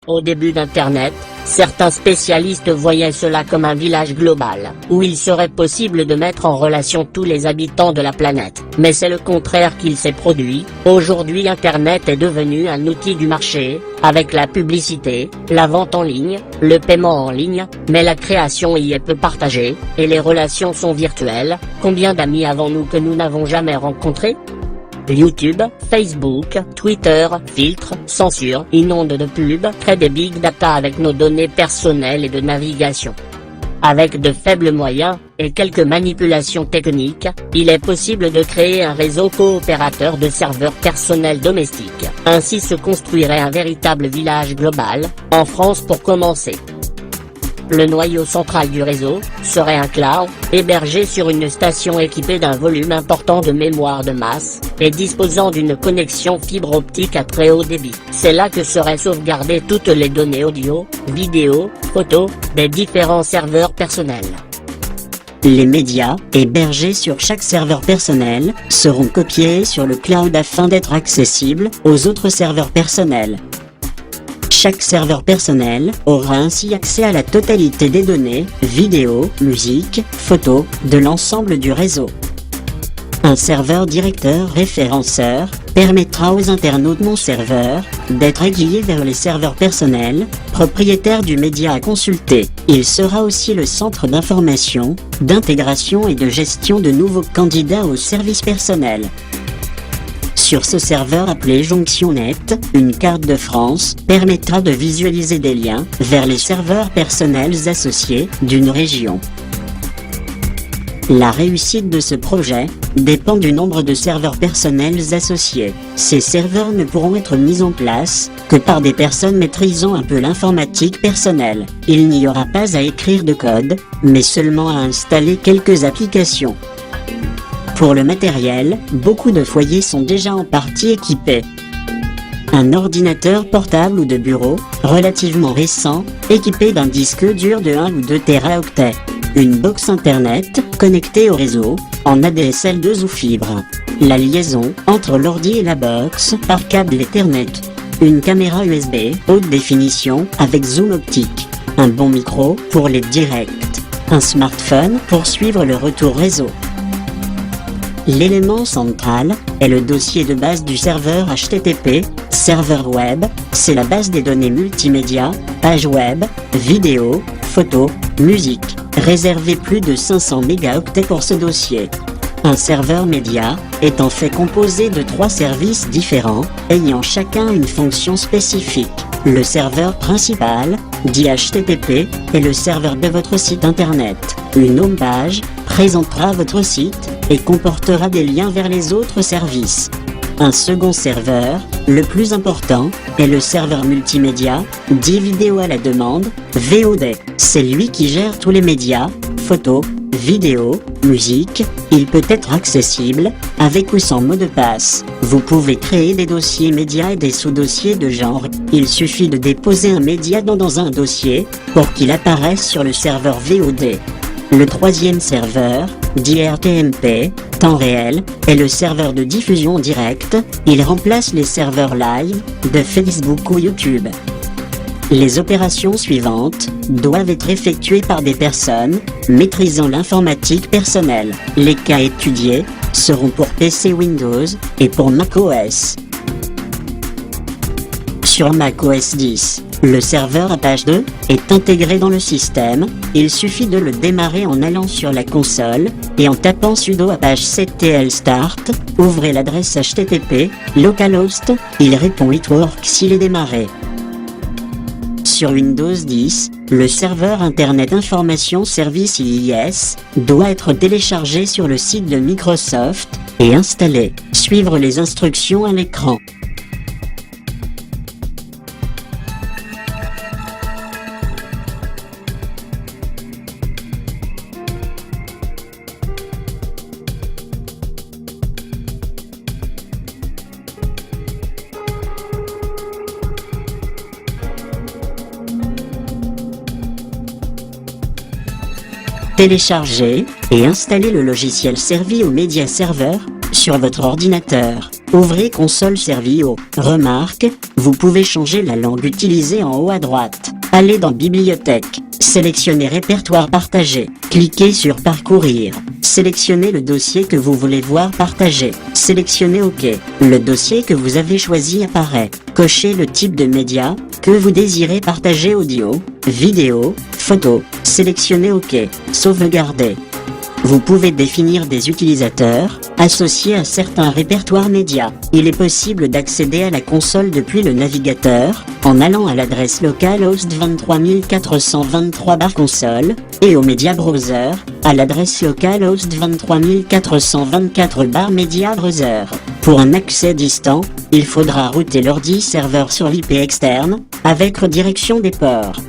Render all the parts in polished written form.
Au début d'Internet, certains spécialistes voyaient cela comme un village global, où il serait possible de mettre en relation tous les habitants de la planète. Mais c'est le contraire qu'il s'est produit. Aujourd'hui Internet est devenu un outil du marché, avec la publicité, la vente en ligne, le paiement en ligne, mais la création y est peu partagée, et les relations sont virtuelles. Combien d'amis avons-nous que nous n'avons jamais rencontrés ? YouTube, Facebook, Twitter, filtres, censure, inondent de pubs, créent des big data avec nos données personnelles et de navigation. Avec de faibles moyens, et quelques manipulations techniques, il est possible de créer un réseau coopérateur de serveurs personnels domestiques. Ainsi se construirait un véritable village global, en France pour commencer. Le noyau central du réseau serait un cloud, hébergé sur une station équipée d'un volume important de mémoire de masse, et disposant d'une connexion fibre optique à très haut débit. C'est là que seraient sauvegardées toutes les données audio, vidéo, photos, des différents serveurs personnels. Les médias, hébergés sur chaque serveur personnel, seront copiés sur le cloud afin d'être accessibles aux autres serveurs personnels. Chaque serveur personnel aura ainsi accès à la totalité des données, vidéos, musique, photos, de l'ensemble du réseau. Un serveur directeur référenceur permettra aux internautes non serveurs d'être aiguillés vers les serveurs personnels, propriétaires du média à consulter. Il sera aussi le centre d'information, d'intégration et de gestion de nouveaux candidats aux services personnels. Sur ce serveur appelé JonctionNet, une carte de France permettra de visualiser des liens vers les serveurs personnels associés d'une région. La réussite de ce projet dépend du nombre de serveurs personnels associés. Ces serveurs ne pourront être mis en place que par des personnes maîtrisant un peu l'informatique personnelle. Il n'y aura pas à écrire de code, mais seulement à installer quelques applications. Pour le matériel, beaucoup de foyers sont déjà en partie équipés. Un ordinateur portable ou de bureau, relativement récent, équipé d'un disque dur de 1 ou 2 téraoctets. Une box internet, connectée au réseau, en ADSL 2 ou fibre. La liaison entre l'ordi et la box par câble Ethernet. Une caméra USB haute définition avec zoom optique. Un bon micro pour les directs. Un smartphone pour suivre le retour réseau. L'élément central est le dossier de base du serveur HTTP, serveur web, c'est la base des données multimédia, pages web, vidéos, photos, musique. Réservez plus de 500 mégaoctets pour ce dossier. Un serveur média est en fait composé de 3 services différents, ayant chacun une fonction spécifique. Le serveur principal, dit HTTP, est le serveur de votre site internet. Une homepage présentera votre site et comportera des liens vers les autres services. Un second serveur, le plus important, est le serveur multimédia, dit vidéo à la demande, VOD. C'est lui qui gère tous les médias, photos, vidéos, musique. Il peut être accessible, avec ou sans mot de passe. Vous pouvez créer des dossiers médias et des sous-dossiers de genre. Il suffit de déposer un média dans un dossier, pour qu'il apparaisse sur le serveur VOD. Le troisième serveur, dit RTMP, temps réel, est le serveur de diffusion directe. Il remplace les serveurs live de Facebook ou YouTube. Les opérations suivantes doivent être effectuées par des personnes maîtrisant l'informatique personnelle. Les cas étudiés seront pour PC Windows et pour macOS. Sur macOS 10, le serveur Apache 2 est intégré dans le système. Il suffit de le démarrer en allant sur la console et en tapant sudo apache 7tl start. Ouvrez l'adresse HTTP localhost. Il répond It works s'il est démarré. Sur Windows 10, le serveur Internet Information Service IIS doit être téléchargé sur le site de Microsoft et installé. Suivre les instructions à l'écran. Téléchargez et installez le logiciel servi au Media Server sur votre ordinateur. Ouvrez console Servio. Remarque, vous pouvez changer la langue utilisée en haut à droite. Allez dans Bibliothèque. Sélectionnez Répertoire partagé. Cliquez sur Parcourir. Sélectionnez le dossier que vous voulez voir partagé. Sélectionnez OK. Le dossier que vous avez choisi apparaît. Cochez le type de média que vous désirez partager: audio, vidéo, photo. Sélectionnez OK. Sauvegardez. Vous pouvez définir des utilisateurs associés à certains répertoires médias. Il est possible d'accéder à la console depuis le navigateur en allant à l'adresse localhost 23423/console et au Media Browser à l'adresse localhost 23424/Media Browser. Pour un accès distant, il faudra router l'ordi serveur sur l'IP externe avec redirection des ports.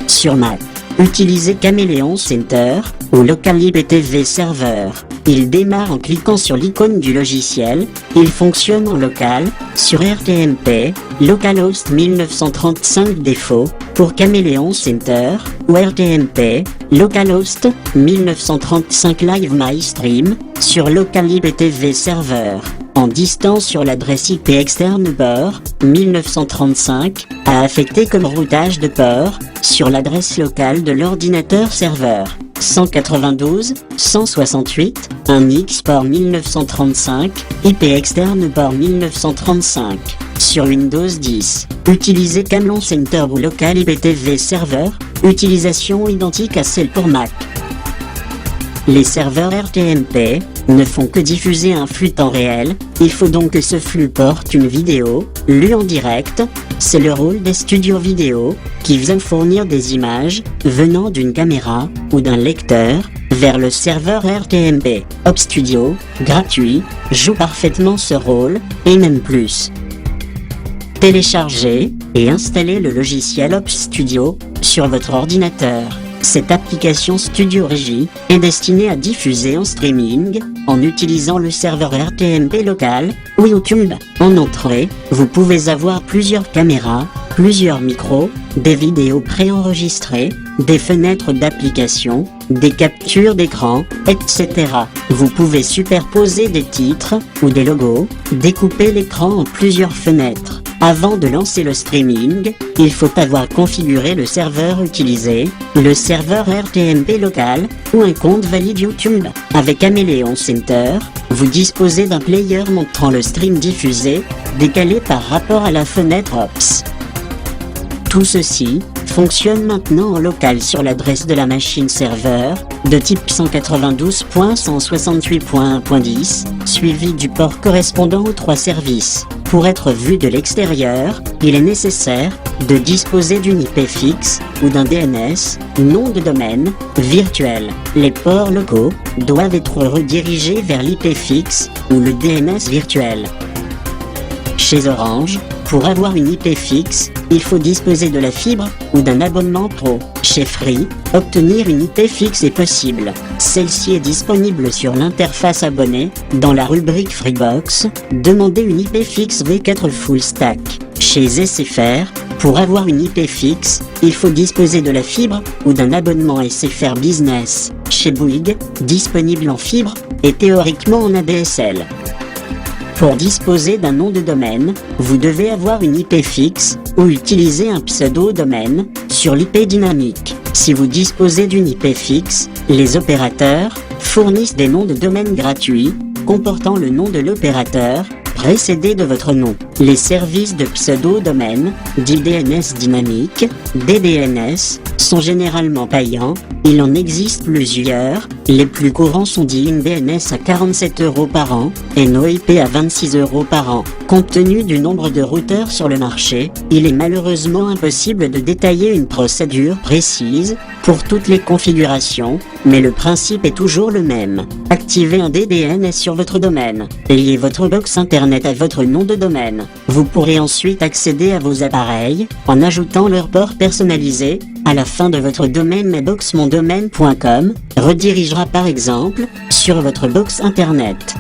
Sur Mac, utilisez Chameleon Center ou Local IPTV Server. Il démarre en cliquant sur l'icône du logiciel. Il fonctionne en local, sur RTMP, localhost 1935 défaut, pour Chameleon Center, ou RTMP, localhost 1935 Live MyStream, sur Local IPTV Server. En distance sur l'adresse IP externe port 1935, à affecter comme routage de port, sur l'adresse locale de l'ordinateur serveur. 192.168, un X port 1935, IP externe port 1935. Sur Windows 10, utilisez Chameleon Center ou Local IPTV Server, utilisation identique à celle pour Mac. Les serveurs RTMP ne font que diffuser un flux temps réel, il faut donc que ce flux porte une vidéo, lue en direct. C'est le rôle des studios vidéo, qui viennent fournir des images venant d'une caméra ou d'un lecteur vers le serveur RTMP. OpStudio, gratuit, joue parfaitement ce rôle, et même plus. Téléchargez et installez le logiciel OpStudio sur votre ordinateur. Cette application Studio Regie est destinée à diffuser en streaming en utilisant le serveur RTMP local ou YouTube. En entrée, vous pouvez avoir plusieurs caméras, plusieurs micros, des vidéos préenregistrées, des fenêtres d'application, des captures d'écran, etc. Vous pouvez superposer des titres ou des logos, découper l'écran en plusieurs fenêtres. Avant de lancer le streaming, il faut avoir configuré le serveur utilisé, le serveur RTMP local ou un compte valide YouTube. Avec Chameleon Center, vous disposez d'un player montrant le stream diffusé, décalé par rapport à la fenêtre OPS. Tout ceci fonctionne maintenant en local sur l'adresse de la machine serveur, de type 192.168.1.10, suivi du port correspondant aux trois services. Pour être vu de l'extérieur, il est nécessaire de disposer d'une IP fixe ou d'un DNS, nom de domaine, virtuel. Les ports locaux doivent être redirigés vers l'IP fixe ou le DNS virtuel. Chez Orange, pour avoir une IP fixe, il faut disposer de la fibre ou d'un abonnement pro. Chez Free, obtenir une IP fixe est possible. Celle-ci est disponible sur l'interface abonné, dans la rubrique Freebox. Demandez une IP fixe V4 Full Stack. Chez SFR, pour avoir une IP fixe, il faut disposer de la fibre ou d'un abonnement SFR Business. Chez Bouygues, disponible en fibre et théoriquement en ADSL. Pour disposer d'un nom de domaine, vous devez avoir une IP fixe ou utiliser un pseudo-domaine sur l'IP dynamique. Si vous disposez d'une IP fixe, les opérateurs fournissent des noms de domaine gratuits comportant le nom de l'opérateur précédé de votre nom. Les services de pseudo-domaine, dits DNS dynamique, DDNS, sont généralement payants. Il en existe plusieurs. Les plus courants sont dits InDNS à 47 € par an et NoIP à 26 € par an. Compte tenu du nombre de routeurs sur le marché, il est malheureusement impossible de détailler une procédure précise pour toutes les configurations, mais le principe est toujours le même. Activez un DDNS sur votre domaine. Liez votre box internet à votre nom de domaine. Vous pourrez ensuite accéder à vos appareils en ajoutant leur port personnalisé. À la fin de votre domaine, mailboxmondomaine.com redirigera par exemple sur votre box internet.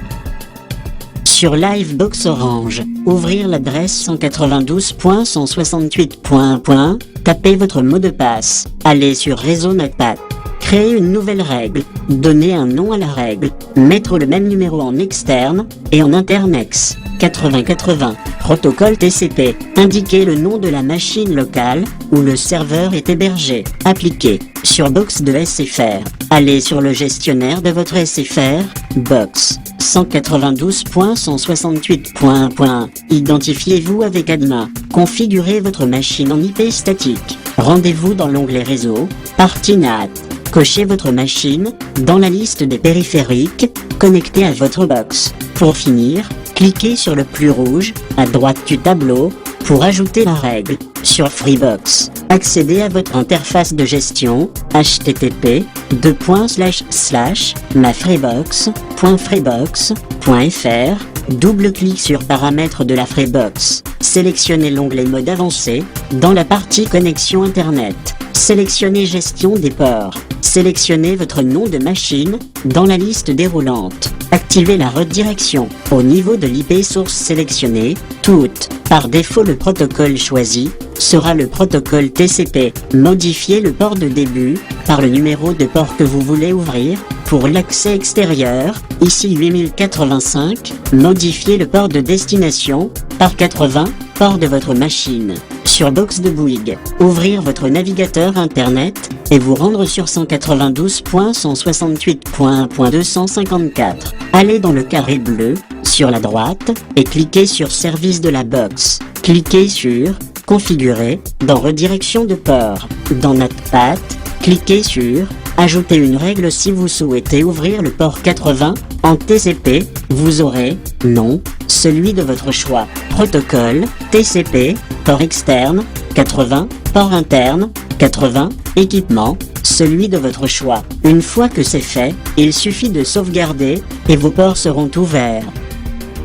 Sur Livebox Orange, ouvrir l'adresse 192.168.1. Tapez votre mot de passe. Allez sur Réseau NetPack. Créer une nouvelle règle, donner un nom à la règle, mettre le même numéro en externe et en internex. 8080. Protocole TCP. Indiquer le nom de la machine locale où le serveur est hébergé. Appliquer sur box de SFR. Allez sur le gestionnaire de votre SFR, box 192.168.1. Identifiez-vous avec Admin. Configurez votre machine en IP statique. Rendez-vous dans l'onglet Réseau, partie NAT. Cochez votre machine dans la liste des périphériques connectés à votre box. Pour finir, cliquez sur le plus rouge à droite du tableau pour ajouter la règle sur Freebox. Accédez à votre interface de gestion http://mafreebox.freebox.fr. Double-clic sur Paramètres de la Freebox. Sélectionnez l'onglet Mode avancé dans la partie Connexion Internet. Sélectionnez Gestion des ports. Sélectionnez votre nom de machine dans la liste déroulante. Activez la redirection. Au niveau de l'IP source sélectionnée, toute, par défaut le protocole choisi, sera le protocole TCP. Modifiez le port de début par le numéro de port que vous voulez ouvrir. Pour l'accès extérieur, ici 8085, modifiez le port de destination par 80, port de votre machine. Sur Box de Bouygues, ouvrir votre navigateur internet et vous rendre sur 192.168.1.254. Allez dans le carré bleu, sur la droite, et cliquez sur Service de la box. Cliquez sur Configurer dans Redirection de port. Dans NatPat, cliquez sur Ajouter une règle si vous souhaitez ouvrir le port 80 en TCP. Vous aurez nom, celui de votre choix. Protocole, TCP, port externe, 80, port interne, 80, équipement, celui de votre choix. Une fois que c'est fait, il suffit de sauvegarder et vos ports seront ouverts.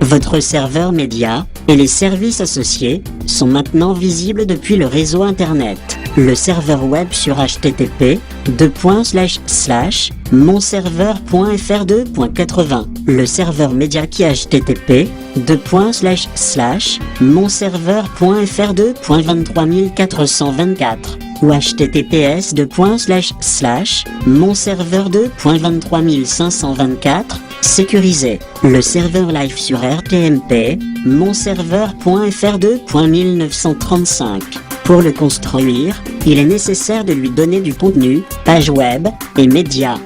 Votre serveur média et les services associés sont maintenant visibles depuis le réseau Internet. Le serveur web sur http://monserveur.fr2.80. Le serveur média qui http://monserveur.fr2.23424 ou https://monserveur2.23524. Sécurisé. Le serveur live sur RTMP, monserveur.fr2.1935. Pour le construire, il est nécessaire de lui donner du contenu, page web et médias.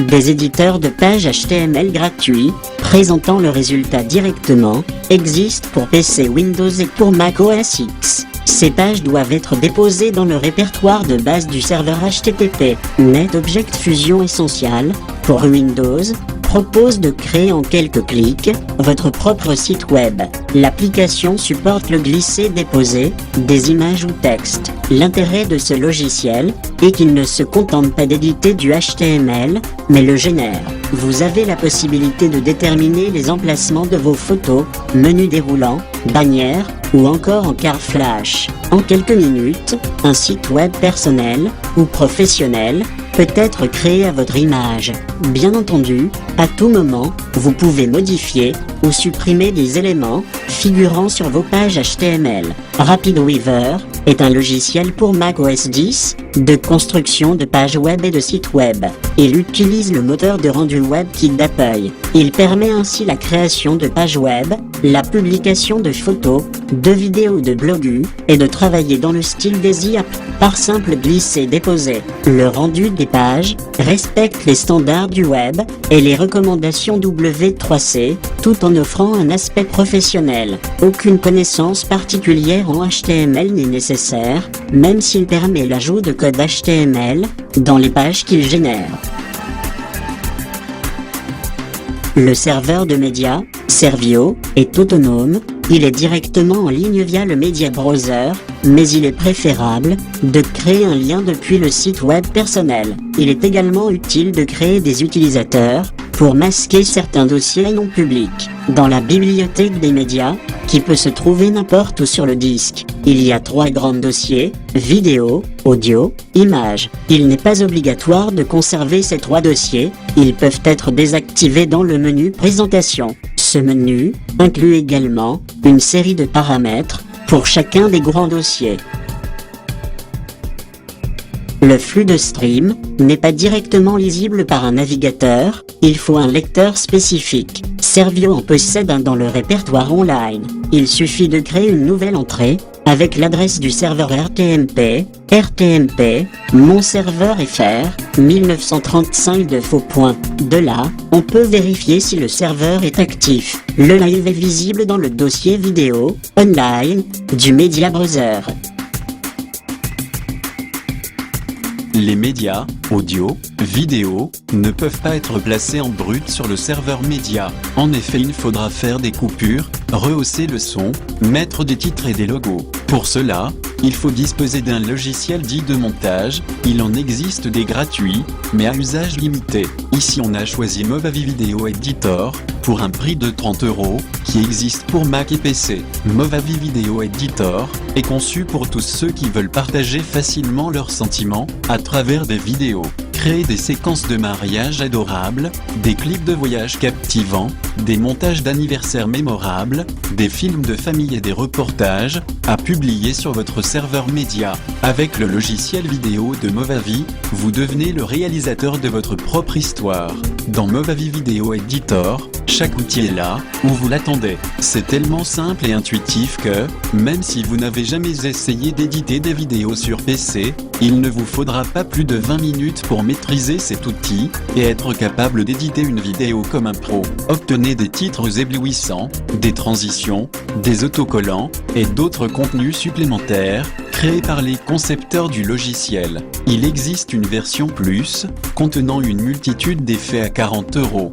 Des éditeurs de pages HTML gratuits, présentant le résultat directement, existent pour PC Windows et pour Mac OS X. Ces pages doivent être déposées dans le répertoire de base du serveur HTTP. NetObject Fusion Essential, pour Windows, propose de créer en quelques clics votre propre site web. L'application supporte le glisser-déposer des images ou textes. L'intérêt de ce logiciel est qu'il ne se contente pas d'éditer du HTML, mais le génère. Vous avez la possibilité de déterminer les emplacements de vos photos, menus déroulants, bannières ou encore en carte flash. En quelques minutes, un site web personnel ou professionnel peut être créé à votre image. Bien entendu, à tout moment, vous pouvez modifier ou supprimer des éléments figurant sur vos pages HTML. RapidWeaver est un logiciel pour Mac OS X de construction de pages web et de sites web. Il utilise le moteur de rendu WebKit d'Apple. Il permet ainsi la création de pages web, la publication de photos, de vidéos de blogs et de travailler dans le style des IAP par simple glisser-déposer. Le rendu des pages respecte les standards du web et les recommandations W3C tout en offrant un aspect professionnel. Aucune connaissance particulière en HTML n'est nécessaire, même s'il permet l'ajout de code HTML dans les pages qu'il génère. Le serveur de médias, Servio, est autonome. Il est directement en ligne via le Media Browser, mais il est préférable de créer un lien depuis le site web personnel. Il est également utile de créer des utilisateurs pour masquer certains dossiers non publics. Dans la bibliothèque des médias, qui peut se trouver n'importe où sur le disque, il y a 3 grands dossiers, vidéo, audio, images. Il n'est pas obligatoire de conserver ces 3 dossiers, ils peuvent être désactivés dans le menu Présentation. Ce menu inclut également une série de paramètres pour chacun des grands dossiers. Le flux de stream n'est pas directement lisible par un navigateur, il faut un lecteur spécifique. Servio en possède un dans le répertoire online. Il suffit de créer une nouvelle entrée avec l'adresse du serveur RTMP, mon serveur FR 1935 de faux points. De là, on peut vérifier si le serveur est actif. Le live est visible dans le dossier vidéo online du Media Browser. Les médias, audio, vidéo, ne peuvent pas être placés en brut sur le serveur média. En effet, il faudra faire des coupures, rehausser le son, mettre des titres et des logos. Pour cela, il faut disposer d'un logiciel dit de montage. Il en existe des gratuits, mais à usage limité. Ici on a choisi Movavi Video Editor, pour un prix de 30 €, qui existe pour Mac et PC. Movavi Video Editor est conçu pour tous ceux qui veulent partager facilement leurs sentiments à travers des vidéos, créer des séquences de mariage adorables, des clips de voyage captivants, des montages d'anniversaires mémorables, des films de famille et des reportages à publier sur votre serveur média. Avec le logiciel vidéo de Movavi, vous devenez le réalisateur de votre propre histoire. Dans Movavi Video Editor, chaque outil est là où vous l'attendez. C'est tellement simple et intuitif que, même si vous n'avez jamais essayé d'éditer des vidéos sur PC, il ne vous faudra pas plus de 20 minutes pour maîtriser cet outil et être capable d'éditer une vidéo comme un pro. Obtenez des titres éblouissants, des transitions, des autocollants et d'autres contenus supplémentaires créés par les concepteurs du logiciel. Il existe une version plus, contenant une multitude d'effets à 40 €.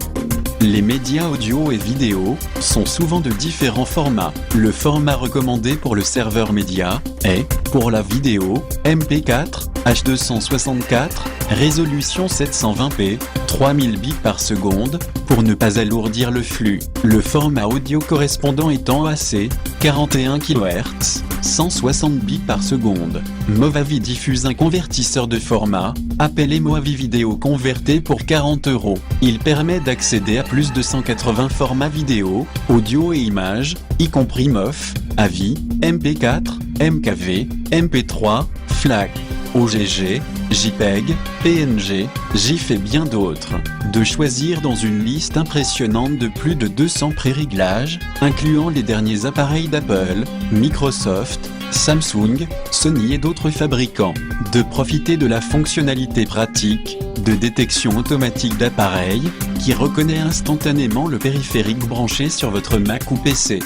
Les médias audio et vidéo sont souvent de différents formats. Le format recommandé pour le serveur média est, pour la vidéo, MP4, H264, résolution 720p, 3000 bits par seconde, pour ne pas alourdir le flux. Le format audio correspondant est en AC, 41 kHz, 160 bits par seconde. Movavi diffuse un convertisseur de format, appelé Movavi Video Converter pour 40 €. Il permet d'accéder à plus de 180 formats vidéo, audio et images, y compris MOF, AVI, MP4, MKV, MP3, FLAC, OGG, JPEG, PNG, GIF et bien d'autres. De choisir dans une liste impressionnante de plus de 200 pré-réglages, incluant les derniers appareils d'Apple, Microsoft, Samsung, Sony et d'autres fabricants. De profiter de la fonctionnalité pratique de détection automatique d'appareil qui reconnaît instantanément le périphérique branché sur votre Mac ou PC.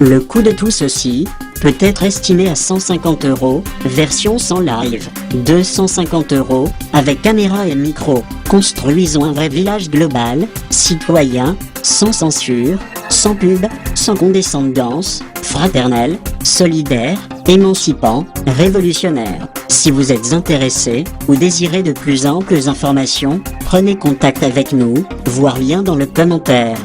Le coût de tout ceci peut être estimé à 150 €, version sans live, 250 € avec caméra et micro. Construisons un vrai village global, citoyen, sans censure, sans pub, sans condescendance, fraternel, solidaire, émancipant, révolutionnaire. Si vous êtes intéressé ou désirez de plus amples informations, prenez contact avec nous, voir lien dans le commentaire.